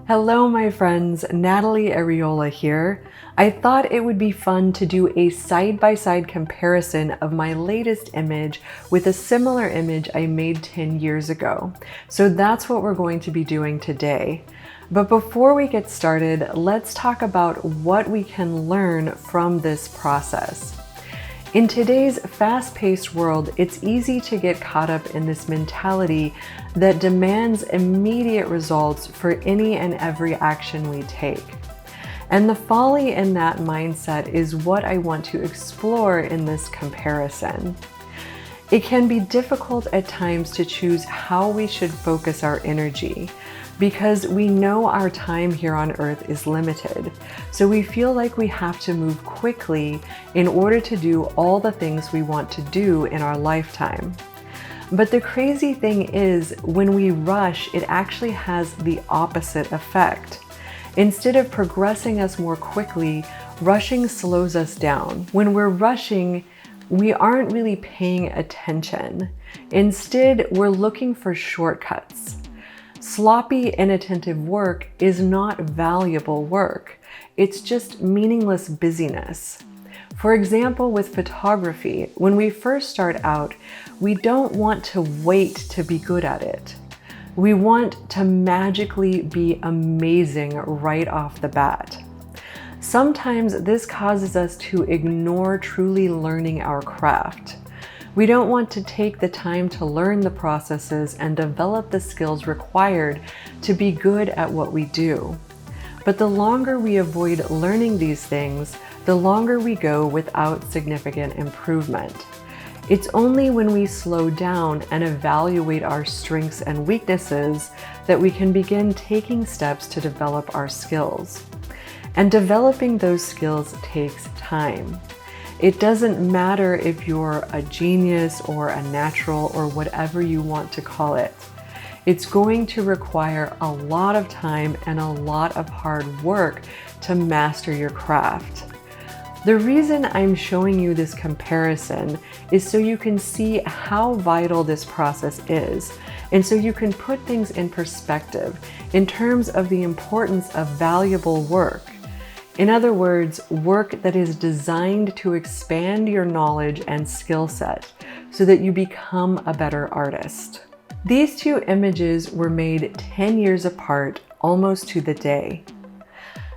Hello, my friends. Natalie Areola here. I thought it would be fun to do a side-by-side comparison of my latest image with a similar image I made 10 years ago. So that's what we're going to be doing today. But before we get started, let's talk about what we can learn from this process. In today's fast-paced world, it's easy to get caught up in this mentality that demands immediate results for any and every action we take. And the folly in that mindset is what I want to explore in this comparison. It can be difficult at times to choose how we should focus our energy, because we know our time here on Earth is limited. So we feel like we have to move quickly in order to do all the things we want to do in our lifetime. But the crazy thing is, when we rush, it actually has the opposite effect. Instead of progressing us more quickly, rushing slows us down. When we're rushing, we aren't really paying attention. Instead, we're looking for shortcuts. Sloppy, inattentive work is not valuable work. It's just meaningless busyness. For example, with photography, when we first start out, we don't want to wait to be good at it. We want to magically be amazing right off the bat. Sometimes this causes us to ignore truly learning our craft. We don't want to take the time to learn the processes and develop the skills required to be good at what we do. But the longer we avoid learning these things, the longer we go without significant improvement. It's only when we slow down and evaluate our strengths and weaknesses that we can begin taking steps to develop our skills. And developing those skills takes time. It doesn't matter if you're a genius or a natural or whatever you want to call it. It's going to require a lot of time and a lot of hard work to master your craft. The reason I'm showing you this comparison is so you can see how vital this process is, and so you can put things in perspective in terms of the importance of valuable work. In other words, work that is designed to expand your knowledge and skill set so that you become a better artist. These two images were made 10 years apart, almost to the day.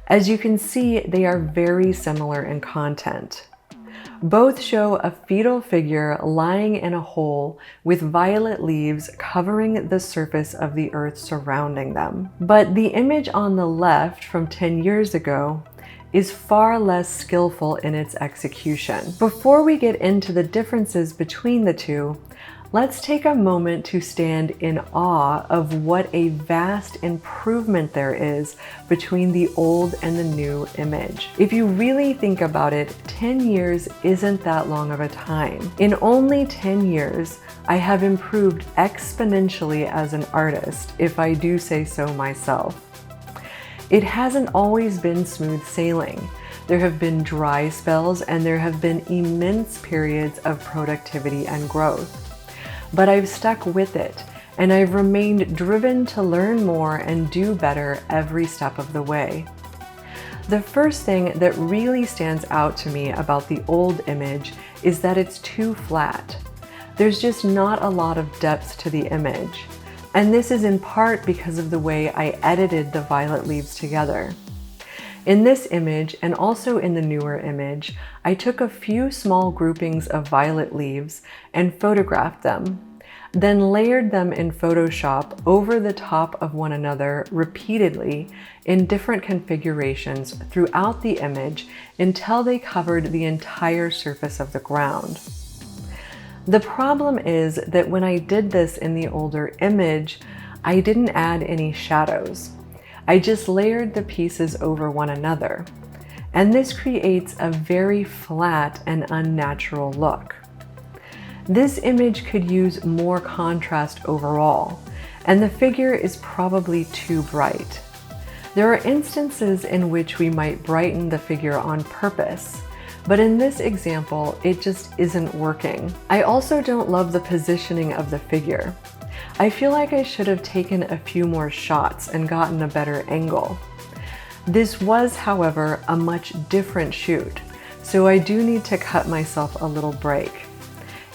As you can see, they are very similar in content. Both show a fetal figure lying in a hole with violet leaves covering the surface of the earth surrounding them. But the image on the left from 10 years ago is far less skillful in its execution. Before we get into the differences between the two, let's take a moment to stand in awe of what a vast improvement there is between the old and the new image. If you really think about it, 10 years isn't that long of a time. In only 10 years, I have improved exponentially as an artist, if I do say so myself. It hasn't always been smooth sailing. There have been dry spells and there have been immense periods of productivity and growth. But I've stuck with it, and I've remained driven to learn more and do better every step of the way. The first thing that really stands out to me about the old image is that it's too flat. There's just not a lot of depth to the image. And this is in part because of the way I edited the violet leaves together. In this image, and also in the newer image, I took a few small groupings of violet leaves and photographed them, then layered them in Photoshop over the top of one another repeatedly in different configurations throughout the image until they covered the entire surface of the ground. The problem is that when I did this in the older image, I didn't add any shadows. I just layered the pieces over one another. And this creates a very flat and unnatural look. This image could use more contrast overall, and the figure is probably too bright. There are instances in which we might brighten the figure on purpose, but in this example, it just isn't working. I also don't love the positioning of the figure. I feel like I should have taken a few more shots and gotten a better angle. This was, however, a much different shoot, so I do need to cut myself a little break.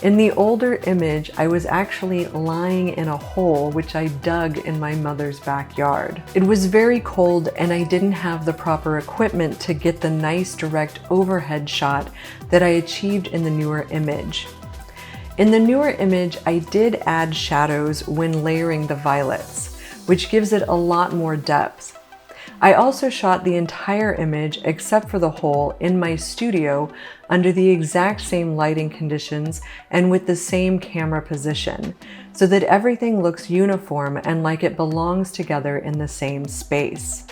In the older image, I was actually lying in a hole which I dug in my mother's backyard. It was very cold and I didn't have the proper equipment to get the nice direct overhead shot that I achieved in the newer image. In the newer image, I did add shadows when layering the violets, which gives it a lot more depth. I also shot the entire image, except for the hole, in my studio under the exact same lighting conditions and with the same camera position, so that everything looks uniform and like it belongs together in the same space.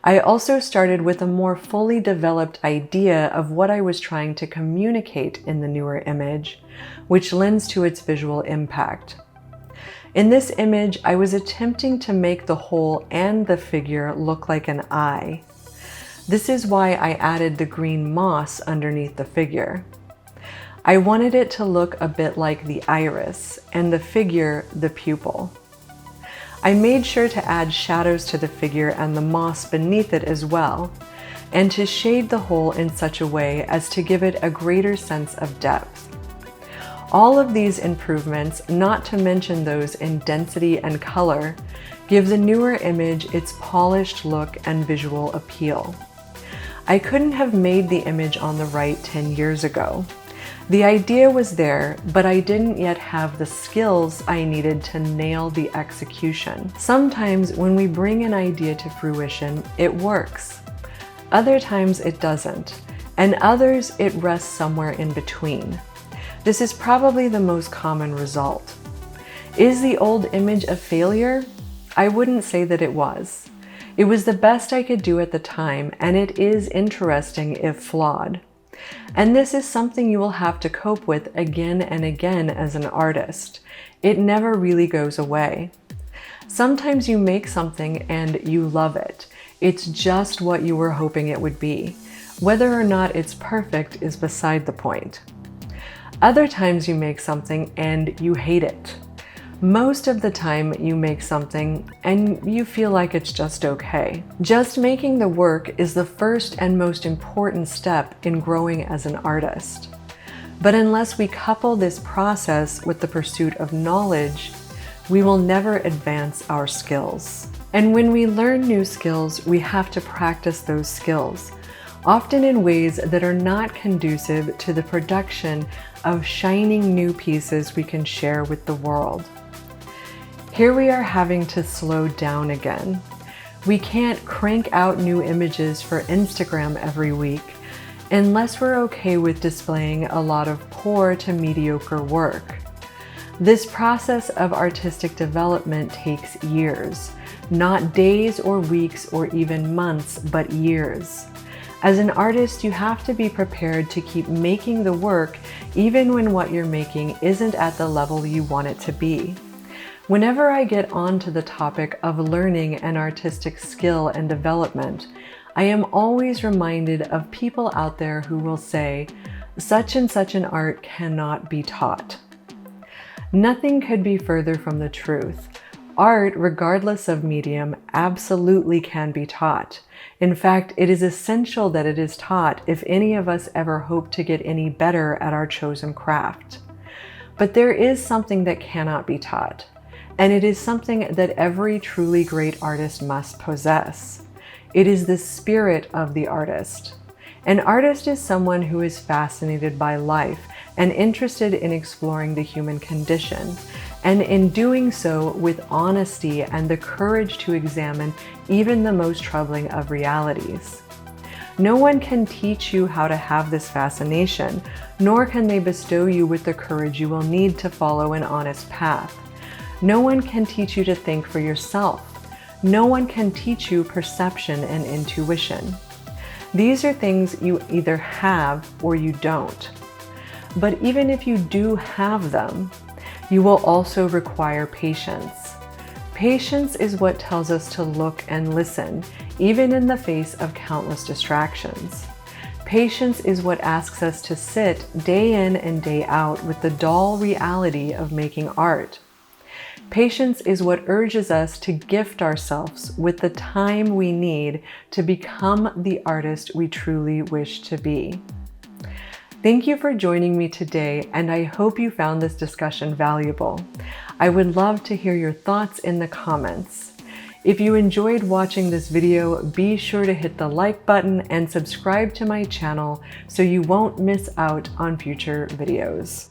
I also started with a more fully developed idea of what I was trying to communicate in the newer image, which lends to its visual impact. In this image, I was attempting to make the hole and the figure look like an eye. This is why I added the green moss underneath the figure. I wanted it to look a bit like the iris and the figure the pupil. I made sure to add shadows to the figure and the moss beneath it as well, and to shade the hole in such a way as to give it a greater sense of depth. All of these improvements, not to mention those in density and color, give the newer image its polished look and visual appeal. I couldn't have made the image on the right 10 years ago. The idea was there, but I didn't yet have the skills I needed to nail the execution. Sometimes when we bring an idea to fruition, it works. Other times it doesn't, and others it rests somewhere in between. This is probably the most common result. Is the old image a failure? I wouldn't say that it was. It was the best I could do at the time, and it is interesting if flawed. And this is something you will have to cope with again and again as an artist. It never really goes away. Sometimes you make something and you love it. It's just what you were hoping it would be. Whether or not it's perfect is beside the point. Other times you make something and you hate it. Most of the time you make something and you feel like it's just okay. Just making the work is the first and most important step in growing as an artist. But unless we couple this process with the pursuit of knowledge, we will never advance our skills. And when we learn new skills, we have to practice those skills, often in ways that are not conducive to the production of shining new pieces we can share with the world. Here we are having to slow down again. We can't crank out new images for Instagram every week unless we're okay with displaying a lot of poor to mediocre work. This process of artistic development takes years, not days or weeks or even months, but years. As an artist, you have to be prepared to keep making the work even when what you're making isn't at the level you want it to be. Whenever I get onto the topic of learning an artistic skill and development, I am always reminded of people out there who will say, such and such an art cannot be taught. Nothing could be further from the truth. Art, regardless of medium, absolutely can be taught. In fact, it is essential that it is taught if any of us ever hope to get any better at our chosen craft. But there is something that cannot be taught, and it is something that every truly great artist must possess. It is the spirit of the artist. An artist is someone who is fascinated by life and interested in exploring the human condition, and in doing so with honesty and the courage to examine even the most troubling of realities. No one can teach you how to have this fascination, nor can they bestow you with the courage you will need to follow an honest path. No one can teach you to think for yourself. No one can teach you perception and intuition. These are things you either have or you don't. But even if you do have them, you will also require patience. Patience is what tells us to look and listen, even in the face of countless distractions. Patience is what asks us to sit day in and day out with the dull reality of making art. Patience is what urges us to gift ourselves with the time we need to become the artist we truly wish to be. Thank you for joining me today, and I hope you found this discussion valuable. I would love to hear your thoughts in the comments. If you enjoyed watching this video, be sure to hit the like button and subscribe to my channel so you won't miss out on future videos.